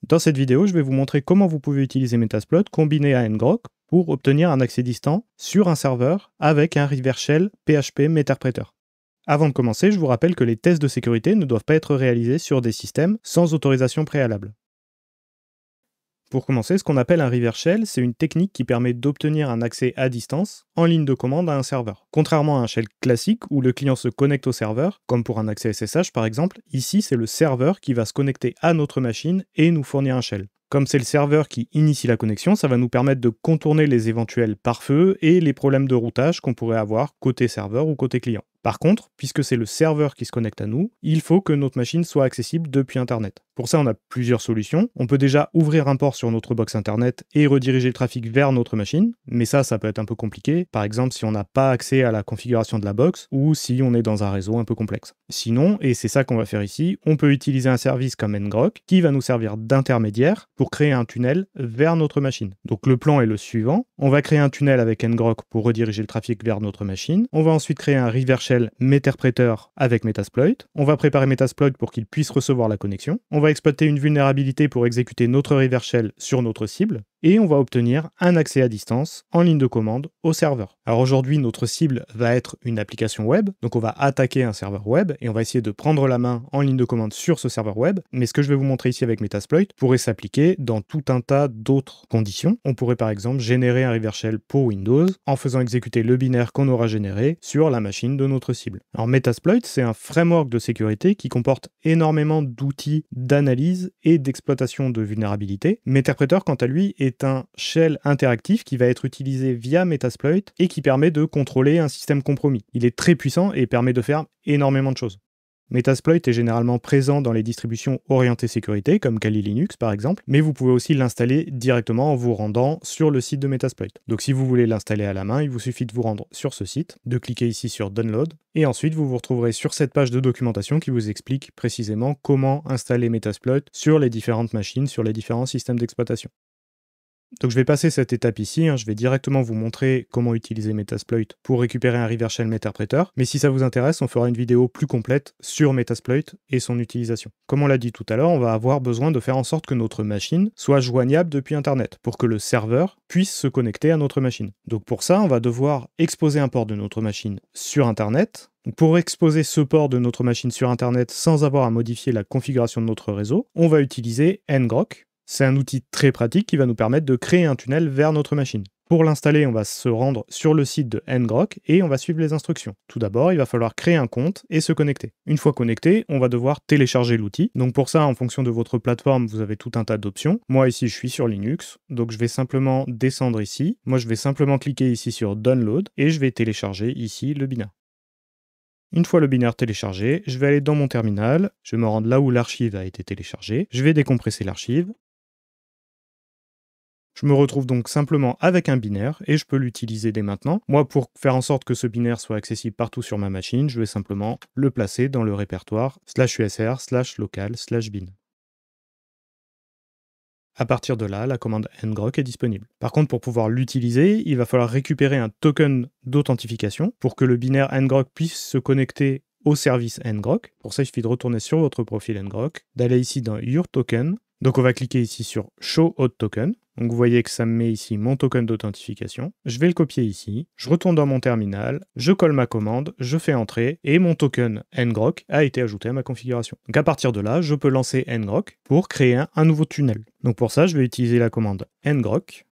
Dans cette vidéo, je vais vous montrer comment vous pouvez utiliser Metasploit combiné à ngrok pour obtenir un accès distant sur un serveur avec un reverse shell PHP Meterpreter. Avant de commencer, je vous rappelle que les tests de sécurité ne doivent pas être réalisés sur des systèmes sans autorisation préalable. Pour commencer, ce qu'on appelle un reverse shell, c'est une technique qui permet d'obtenir un accès à distance en ligne de commande à un serveur. Contrairement à un shell classique où le client se connecte au serveur, comme pour un accès SSH par exemple, ici c'est le serveur qui va se connecter à notre machine et nous fournir un shell. Comme c'est le serveur qui initie la connexion, ça va nous permettre de contourner les éventuels pare-feu et les problèmes de routage qu'on pourrait avoir côté serveur ou côté client. Par contre, puisque c'est le serveur qui se connecte à nous, il faut que notre machine soit accessible depuis Internet. Pour ça, on a plusieurs solutions. On peut déjà ouvrir un port sur notre box Internet et rediriger le trafic vers notre machine, mais ça peut être un peu compliqué. Par exemple, si on n'a pas accès à la configuration de la box ou si on est dans un réseau un peu complexe. Sinon, et c'est ça qu'on va faire ici, on peut utiliser un service comme ngrok qui va nous servir d'intermédiaire pour créer un tunnel vers notre machine. Donc le plan est le suivant. On va créer un tunnel avec ngrok pour rediriger le trafic vers notre machine. On va ensuite créer un reverse shell Meterpreter avec Metasploit. On va préparer Metasploit pour qu'il puisse recevoir la connexion. On va exploiter une vulnérabilité pour exécuter notre reverse shell sur notre cible. Et on va obtenir un accès à distance en ligne de commande au serveur. Alors aujourd'hui, notre cible va être une application web, donc on va attaquer un serveur web et on va essayer de prendre la main en ligne de commande sur ce serveur web, mais ce que je vais vous montrer ici avec Metasploit pourrait s'appliquer dans tout un tas d'autres conditions. On pourrait par exemple générer un reverse shell pour Windows en faisant exécuter le binaire qu'on aura généré sur la machine de notre cible. Alors Metasploit, c'est un framework de sécurité qui comporte énormément d'outils d'analyse et d'exploitation de vulnérabilités. Meterpreter, quant à lui, est un shell interactif qui va être utilisé via Metasploit et qui permet de contrôler un système compromis. Il est très puissant et permet de faire énormément de choses. Metasploit est généralement présent dans les distributions orientées sécurité, comme Kali Linux par exemple, mais vous pouvez aussi l'installer directement en vous rendant sur le site de Metasploit. Donc si vous voulez l'installer à la main, il vous suffit de vous rendre sur ce site, de cliquer ici sur Download, et ensuite vous vous retrouverez sur cette page de documentation qui vous explique précisément comment installer Metasploit sur les différentes machines, sur les différents systèmes d'exploitation. Donc je vais passer cette étape ici, je vais directement vous montrer comment utiliser Metasploit pour récupérer un reverse shell Meterpreter, mais si ça vous intéresse, on fera une vidéo plus complète sur Metasploit et son utilisation. Comme on l'a dit tout à l'heure, on va avoir besoin de faire en sorte que notre machine soit joignable depuis Internet, pour que le serveur puisse se connecter à notre machine. Donc pour ça, on va devoir exposer un port de notre machine sur Internet. Donc pour exposer ce port de notre machine sur Internet sans avoir à modifier la configuration de notre réseau, on va utiliser ngrok. C'est un outil très pratique qui va nous permettre de créer un tunnel vers notre machine. Pour l'installer, on va se rendre sur le site de ngrok et on va suivre les instructions. Tout d'abord, il va falloir créer un compte et se connecter. Une fois connecté, on va devoir télécharger l'outil. Donc pour ça, en fonction de votre plateforme, vous avez tout un tas d'options. Moi ici, je suis sur Linux, donc je vais simplement descendre ici. Moi, je vais simplement cliquer ici sur Download et je vais télécharger ici le binaire. Une fois le binaire téléchargé, je vais aller dans mon terminal, je vais me rendre là où l'archive a été téléchargée, je vais décompresser l'archive. Je me retrouve donc simplement avec un binaire et je peux l'utiliser dès maintenant. Moi, pour faire en sorte que ce binaire soit accessible partout sur ma machine, je vais simplement le placer dans le répertoire /usr/local/bin. À partir de là, la commande ngrok est disponible. Par contre, pour pouvoir l'utiliser, il va falloir récupérer un token d'authentification pour que le binaire ngrok puisse se connecter au service ngrok. Pour ça, il suffit de retourner sur votre profil ngrok, d'aller ici dans Your Token. Donc on va cliquer ici sur Show Auth Token. Donc vous voyez que ça me met ici mon token d'authentification. Je vais le copier ici, je retourne dans mon terminal, je colle ma commande, je fais entrer et mon token ngrok a été ajouté à ma configuration. Donc à partir de là, je peux lancer ngrok pour créer un nouveau tunnel. Donc pour ça, je vais utiliser la commande ngrok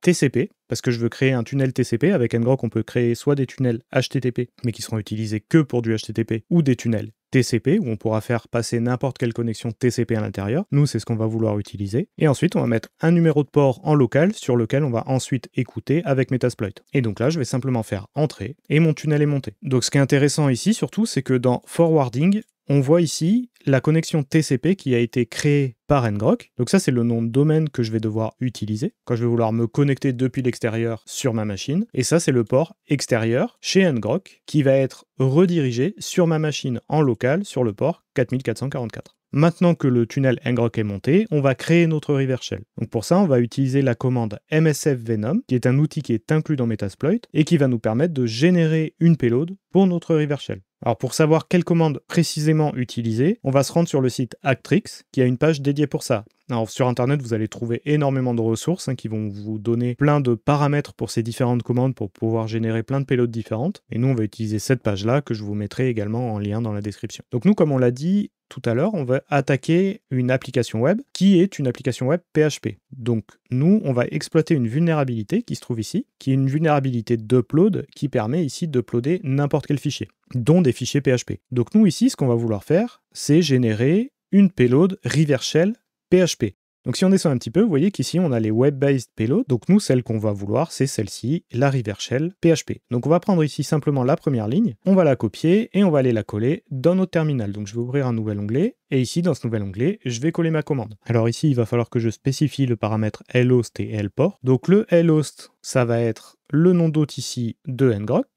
TCP, parce que je veux créer un tunnel TCP. Avec ngrok, on peut créer soit des tunnels HTTP, mais qui seront utilisés que pour du HTTP, ou des tunnels TCP, où on pourra faire passer n'importe quelle connexion TCP à l'intérieur. Nous, c'est ce qu'on va vouloir utiliser. Et ensuite, on va mettre un numéro de port en local, sur lequel on va ensuite écouter avec Metasploit. Et donc là, je vais simplement faire entrer, et mon tunnel est monté. Donc ce qui est intéressant ici, surtout, c'est que dans Forwarding, on voit ici la connexion TCP qui a été créée par ngrok. Donc ça, c'est le nom de domaine que je vais devoir utiliser quand je vais vouloir me connecter depuis l'extérieur sur ma machine. Et ça, c'est le port extérieur chez ngrok qui va être redirigé sur ma machine en local sur le port 4444. Maintenant que le tunnel ngrok est monté, on va créer notre reverse shell. Donc pour ça, on va utiliser la commande msfvenom, qui est un outil qui est inclus dans Metasploit et qui va nous permettre de générer une payload pour notre reverse shell. Alors pour savoir quelle commande précisément utiliser, on va se rendre sur le site Actrix, qui a une page dédiée pour ça. Alors sur internet, vous allez trouver énormément de ressources qui vont vous donner plein de paramètres pour ces différentes commandes pour pouvoir générer plein de payloads différentes. Et nous, on va utiliser cette page-là que je vous mettrai également en lien dans la description. Donc nous, comme on l'a dit tout à l'heure, on va attaquer une application web qui est une application web PHP. Donc nous, on va exploiter une vulnérabilité qui se trouve ici, qui est une vulnérabilité d'upload qui permet ici d'uploader n'importe quel fichier, dont des fichiers PHP. Donc nous ici, ce qu'on va vouloir faire, c'est générer une payload reverse shell PHP. Donc si on descend un petit peu, vous voyez qu'ici on a les web-based payloads. Donc nous, celle qu'on va vouloir, c'est celle-ci, la reverse shell PHP. Donc on va prendre ici simplement la première ligne, on va la copier et on va aller la coller dans notre terminal. Donc je vais ouvrir un nouvel onglet et ici dans ce nouvel onglet, je vais coller ma commande. Alors ici, il va falloir que je spécifie le paramètre lhost et lport. Donc le lhost, ça va être le nom d'hôte ici de ngrok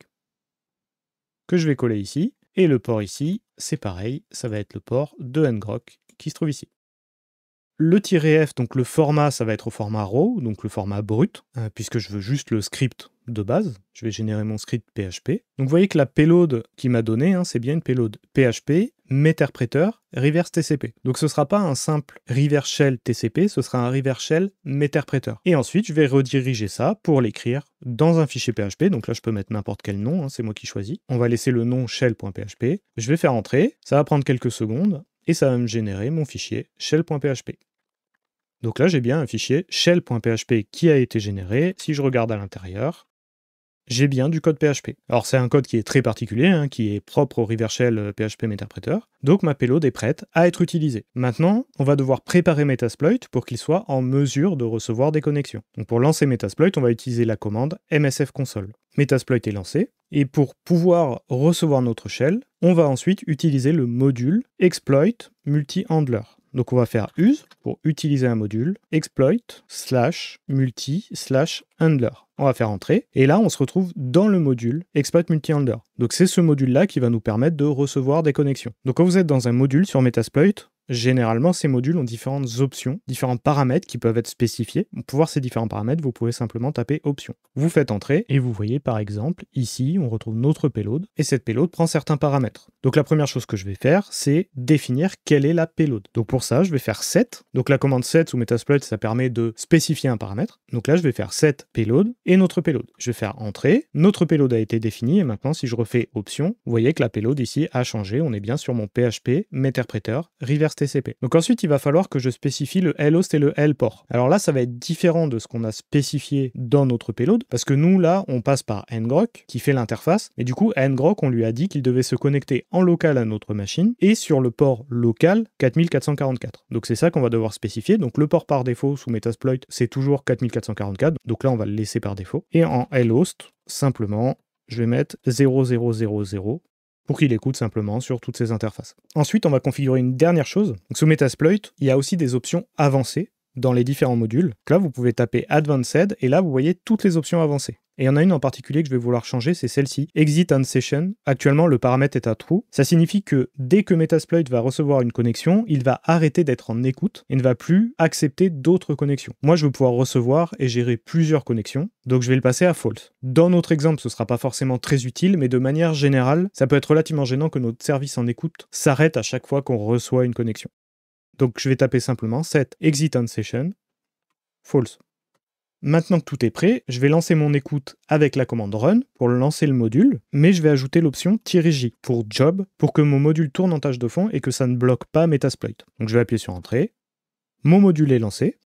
que je vais coller ici et le port ici, c'est pareil, ça va être le port de ngrok qui se trouve ici. Le -f, donc le format, ça va être au format raw, donc le format brut, puisque je veux juste le script de base. Je vais générer mon script PHP. Donc vous voyez que la payload qu'il m'a donné, c'est bien une payload PHP, meterpreter, reverse TCP. Donc ce ne sera pas un simple reverse shell TCP, ce sera un reverse shell meterpreter. Et ensuite, je vais rediriger ça pour l'écrire dans un fichier PHP. Donc là, je peux mettre n'importe quel nom, c'est moi qui choisis. On va laisser le nom shell.php. Je vais faire entrer, ça va prendre quelques secondes, et ça va me générer mon fichier shell.php. Donc là, j'ai bien un fichier shell.php qui a été généré. Si je regarde à l'intérieur, j'ai bien du code PHP. Alors c'est un code qui est très particulier, qui est propre au reverse shell PHP Meterpreter. Donc ma payload est prête à être utilisée. Maintenant, on va devoir préparer Metasploit pour qu'il soit en mesure de recevoir des connexions. Donc pour lancer Metasploit, on va utiliser la commande msfconsole. Metasploit est lancé, et pour pouvoir recevoir notre shell, on va ensuite utiliser le module exploit multi-handler. Donc on va faire use pour utiliser un module, exploit /multi/handler. On va faire entrer, et là on se retrouve dans le module exploit multi-handler. Donc c'est ce module-là qui va nous permettre de recevoir des connexions. Donc quand vous êtes dans un module sur Metasploit, généralement, ces modules ont différentes options, différents paramètres qui peuvent être spécifiés. Pour voir ces différents paramètres, vous pouvez simplement taper options. Vous faites entrer et vous voyez par exemple, ici, on retrouve notre payload et cette payload prend certains paramètres. Donc la première chose que je vais faire, c'est définir quelle est la payload. Donc pour ça, je vais faire set. Donc la commande set sous Metasploit, ça permet de spécifier un paramètre. Donc là, je vais faire set payload et notre payload. Je vais faire entrer. Notre payload a été défini et maintenant, si je refais options, vous voyez que la payload ici a changé. On est bien sur mon PHP Meterpreter reverse TCP. Donc ensuite, il va falloir que je spécifie le lhost et le lport. Alors là, ça va être différent de ce qu'on a spécifié dans notre payload, parce que nous, là, on passe par ngrok, qui fait l'interface, et du coup, ngrok, on lui a dit qu'il devait se connecter en local à notre machine, et sur le port local 4444. Donc c'est ça qu'on va devoir spécifier. Donc le port par défaut sous Metasploit, c'est toujours 4444, donc là, on va le laisser par défaut. Et en lhost, simplement, je vais mettre 0000, pour qu'il écoute simplement sur toutes ces interfaces. Ensuite, on va configurer une dernière chose. Donc, sous Metasploit, il y a aussi des options avancées dans les différents modules. Donc là, vous pouvez taper Advanced, et là, vous voyez toutes les options avancées. Et il y en a une en particulier que je vais vouloir changer, c'est celle-ci, Exit on Session. Actuellement, le paramètre est à true. Ça signifie que dès que Metasploit va recevoir une connexion, il va arrêter d'être en écoute et ne va plus accepter d'autres connexions. Moi, je veux pouvoir recevoir et gérer plusieurs connexions, donc je vais le passer à false. Dans notre exemple, ce ne sera pas forcément très utile, mais de manière générale, ça peut être relativement gênant que notre service en écoute s'arrête à chaque fois qu'on reçoit une connexion. Donc je vais taper simplement set exit on session, false. Maintenant que tout est prêt, je vais lancer mon écoute avec la commande run pour lancer le module, mais je vais ajouter l'option -j pour job pour que mon module tourne en tâche de fond et que ça ne bloque pas Metasploit. Donc je vais appuyer sur entrée, mon module est lancé,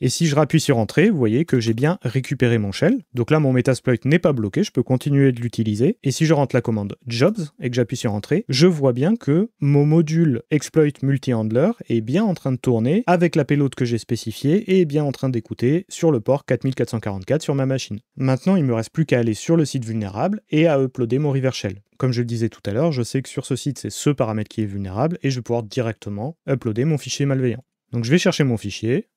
et si je rappuie sur entrée, vous voyez que j'ai bien récupéré mon shell. Donc là, mon Metasploit n'est pas bloqué, je peux continuer de l'utiliser. Et si je rentre la commande jobs et que j'appuie sur entrée, je vois bien que mon module exploit multi-handler est bien en train de tourner avec la payload que j'ai spécifiée et est bien en train d'écouter sur le port 4444 sur ma machine. Maintenant, il ne me reste plus qu'à aller sur le site vulnérable et à uploader mon reverse shell. Comme je le disais tout à l'heure, je sais que sur ce site, c'est ce paramètre qui est vulnérable et je vais pouvoir directement uploader mon fichier malveillant. Donc je vais chercher mon fichier,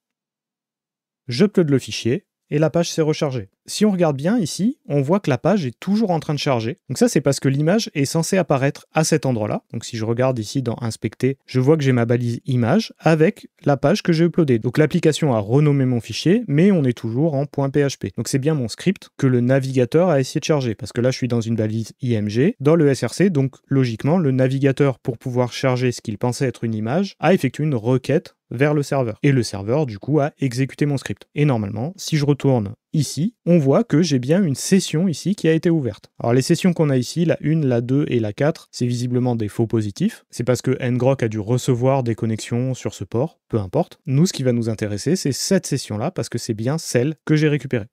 j'upload le fichier, et la page s'est rechargée. Si on regarde bien ici, on voit que la page est toujours en train de charger. Donc ça, c'est parce que l'image est censée apparaître à cet endroit-là. Donc si je regarde ici dans Inspecter, je vois que j'ai ma balise image avec la page que j'ai uploadée. Donc l'application a renommé mon fichier, mais on est toujours en .php. Donc c'est bien mon script que le navigateur a essayé de charger, parce que là, je suis dans une balise IMG, dans le SRC, donc logiquement, le navigateur, pour pouvoir charger ce qu'il pensait être une image, a effectué une requête vers le serveur. Et le serveur, du coup, a exécuté mon script. Et normalement, si je retourne ici, on voit que j'ai bien une session ici qui a été ouverte. Alors les sessions qu'on a ici, la 1, la 2 et la 4, c'est visiblement des faux positifs. C'est parce que ngrok a dû recevoir des connexions sur ce port, peu importe. Nous, ce qui va nous intéresser, c'est cette session-là, parce que c'est bien celle que j'ai récupérée.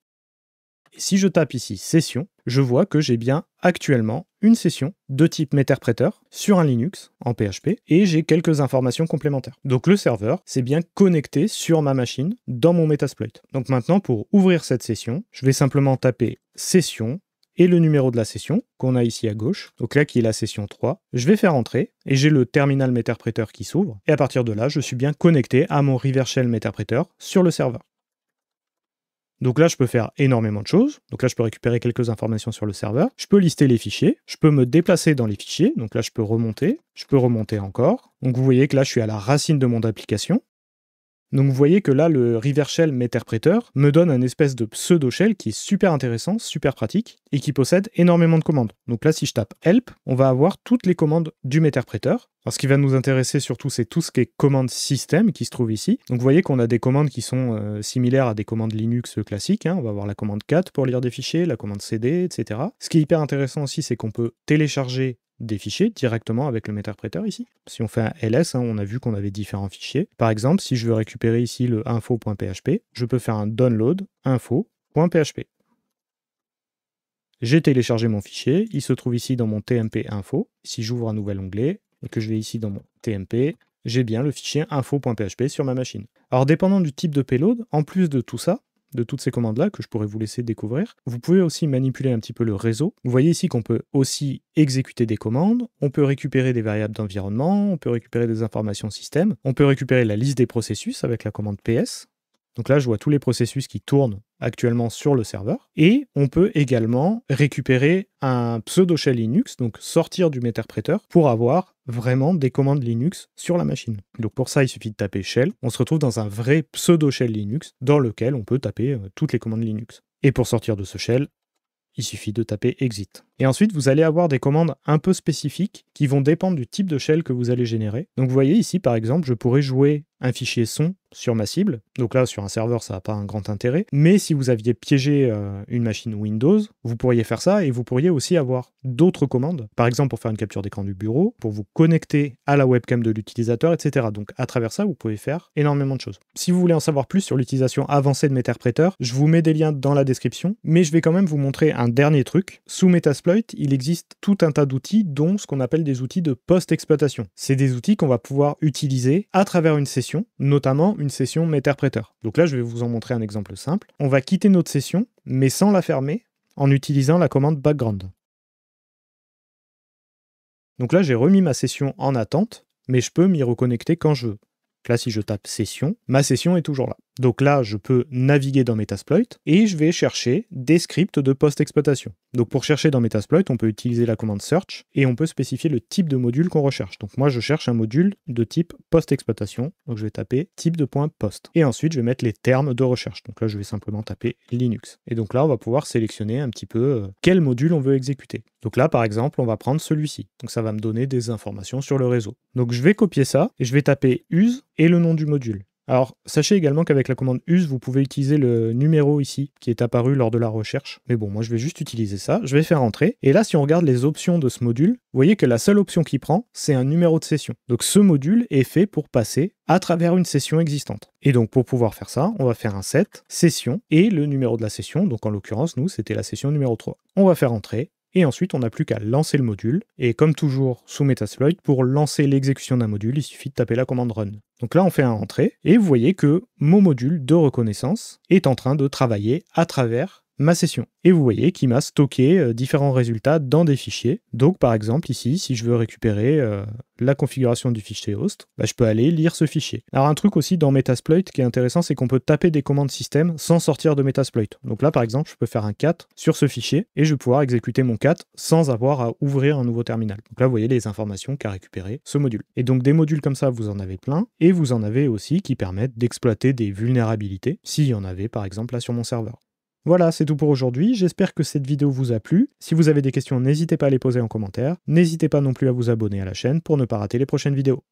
Et si je tape ici session, je vois que j'ai bien actuellement une session de type Meterpreter sur un Linux en PHP et j'ai quelques informations complémentaires. Donc le serveur s'est bien connecté sur ma machine dans mon Metasploit. Donc maintenant, pour ouvrir cette session, je vais simplement taper session et le numéro de la session qu'on a ici à gauche, donc là qui est la session 3. Je vais faire entrer et j'ai le terminal Meterpreter qui s'ouvre et à partir de là, je suis bien connecté à mon Revershell Meterpreter sur le serveur. Donc là, je peux faire énormément de choses. Donc là, je peux récupérer quelques informations sur le serveur. Je peux lister les fichiers. Je peux me déplacer dans les fichiers. Donc là, je peux remonter. Je peux remonter encore. Donc vous voyez que là, je suis à la racine de mon application. Donc vous voyez que là, le Revershell Meterpreter me donne un espèce de pseudo-shell qui est super intéressant, super pratique, et qui possède énormément de commandes. Donc là, si je tape Help, on va avoir toutes les commandes du Meterpreter. Alors ce qui va nous intéresser surtout, c'est tout ce qui est commande système qui se trouve ici. Donc vous voyez qu'on a des commandes qui sont similaires à des commandes Linux classiques. On va avoir la commande cat pour lire des fichiers, la commande cd, etc. Ce qui est hyper intéressant aussi, c'est qu'on peut télécharger des fichiers directement avec le Meterpreter ici. Si on fait un ls, on a vu qu'on avait différents fichiers. Par exemple, si je veux récupérer ici le info.php, je peux faire un download info.php. J'ai téléchargé mon fichier, il se trouve ici dans mon tmp info. Si j'ouvre un nouvel onglet et que je vais ici dans mon tmp, j'ai bien le fichier info.php sur ma machine. Alors dépendant du type de payload, en plus de tout ça, de toutes ces commandes-là que je pourrais vous laisser découvrir. Vous pouvez aussi manipuler un petit peu le réseau. Vous voyez ici qu'on peut aussi exécuter des commandes, on peut récupérer des variables d'environnement, on peut récupérer des informations système, on peut récupérer la liste des processus avec la commande ps. Donc là, je vois tous les processus qui tournent actuellement sur le serveur. Et on peut également récupérer un pseudo-shell Linux, donc sortir du Meterpreter pour avoir vraiment des commandes Linux sur la machine. Donc pour ça, il suffit de taper shell. On se retrouve dans un vrai pseudo-shell Linux dans lequel on peut taper toutes les commandes Linux. Et pour sortir de ce shell, il suffit de taper exit. Et ensuite, vous allez avoir des commandes un peu spécifiques qui vont dépendre du type de shell que vous allez générer. Donc vous voyez ici, par exemple, je pourrais jouer un fichier son sur ma cible. Donc là, sur un serveur, ça n'a pas un grand intérêt. Mais si vous aviez piégé une machine Windows, vous pourriez faire ça et vous pourriez aussi avoir d'autres commandes. Par exemple, pour faire une capture d'écran du bureau, pour vous connecter à la webcam de l'utilisateur, etc. Donc à travers ça, vous pouvez faire énormément de choses. Si vous voulez en savoir plus sur l'utilisation avancée de Meterpreter, je vous mets des liens dans la description. Mais je vais quand même vous montrer un dernier truc. Sous Metasploit, il existe tout un tas d'outils, dont ce qu'on appelle des outils de post-exploitation. C'est des outils qu'on va pouvoir utiliser à travers une session, notamment une session Meterpreter. Donc là, je vais vous en montrer un exemple simple. On va quitter notre session, mais sans la fermer, en utilisant la commande background. Donc là, j'ai remis ma session en attente, mais je peux m'y reconnecter quand je veux. Là, si je tape session, ma session est toujours là. Donc là, je peux naviguer dans Metasploit et je vais chercher des scripts de post-exploitation. Donc pour chercher dans Metasploit, on peut utiliser la commande search et on peut spécifier le type de module qu'on recherche. Donc moi, je cherche un module de type post-exploitation. Donc je vais taper type de .post. Et ensuite, je vais mettre les termes de recherche. Donc là, je vais simplement taper Linux. Et donc là, on va pouvoir sélectionner un petit peu quel module on veut exécuter. Donc là, par exemple, on va prendre celui-ci. Donc ça va me donner des informations sur le réseau. Donc je vais copier ça et je vais taper use et le nom du module. Alors, sachez également qu'avec la commande use, vous pouvez utiliser le numéro ici, qui est apparu lors de la recherche. Mais bon, moi je vais juste utiliser ça, je vais faire entrer. Et là, si on regarde les options de ce module, vous voyez que la seule option qu'il prend, c'est un numéro de session. Donc ce module est fait pour passer à travers une session existante. Et donc pour pouvoir faire ça, on va faire un set, session, et le numéro de la session, donc en l'occurrence, nous, c'était la session numéro 3. On va faire entrer. Et ensuite, on n'a plus qu'à lancer le module. Et comme toujours sous Metasploit, pour lancer l'exécution d'un module, il suffit de taper la commande run. Donc là, on fait un entrée, et vous voyez que mon module de reconnaissance est en train de travailler à travers ma session. Et vous voyez qu'il m'a stocké différents résultats dans des fichiers. Donc par exemple ici, si je veux récupérer la configuration du fichier host, je peux aller lire ce fichier. Alors un truc aussi dans Metasploit qui est intéressant, c'est qu'on peut taper des commandes système sans sortir de Metasploit. Donc là par exemple, je peux faire un cat sur ce fichier et je vais pouvoir exécuter mon cat sans avoir à ouvrir un nouveau terminal. Donc là vous voyez les informations qu'a récupéré ce module. Et donc des modules comme ça, vous en avez plein, et vous en avez aussi qui permettent d'exploiter des vulnérabilités, s'il y en avait par exemple là sur mon serveur. Voilà, c'est tout pour aujourd'hui, j'espère que cette vidéo vous a plu. Si vous avez des questions, n'hésitez pas à les poser en commentaire. N'hésitez pas non plus à vous abonner à la chaîne pour ne pas rater les prochaines vidéos.